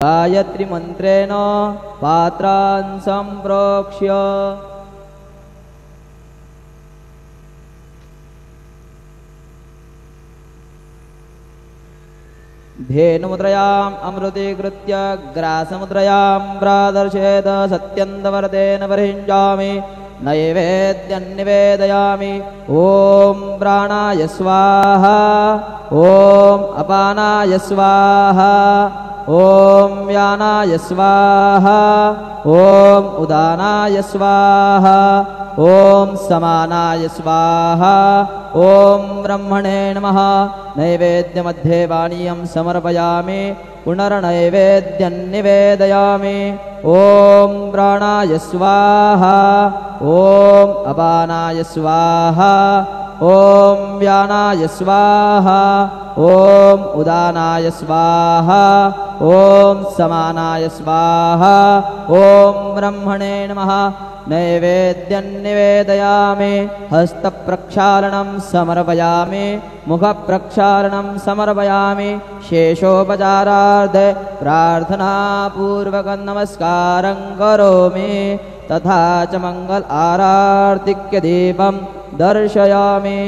गायत्री मंत्रेण पात्रान् संप्रोक्ष्य धेनुमुद्रयाम् अमृतीकृत्य ग्रासमुद्रयां प्रादर्शेत सत्यन्तवरतेन परिहिञ्जामि नैवेद्यं निवेदयामि। ॐ प्राणाय स्वाहा ॐ अपानाय स्वाहा ॐ व्यानाय स्वाहा ॐ उदानाय स्वाहा ॐ समानाय स्वाहा ॐ ब्रह्मणे नमः। नैवेद्यमध्ये पानीयं समर्पयामि पुनर्नैवेद्यं निवेदयामि। ॐ प्राणाय स्वाहा ॐ अपानाय स्वाहा ॐ व्यानाय स्वाहा ॐ उदानाय स्वाहा ॐ समानाय स्वाहा ॐ ब्रह्मणे नमः। नैवेद्यं निवेदयामि हस्तप्रक्षालनं समर्पयामि मुखप्रक्षालनं समर्पयामि। शेषोपचारार्थे प्रार्थनापूर्वकं नमस्कारं करोमि तथा च मंगल आरार्तिक्य दीपं दर्शयामि।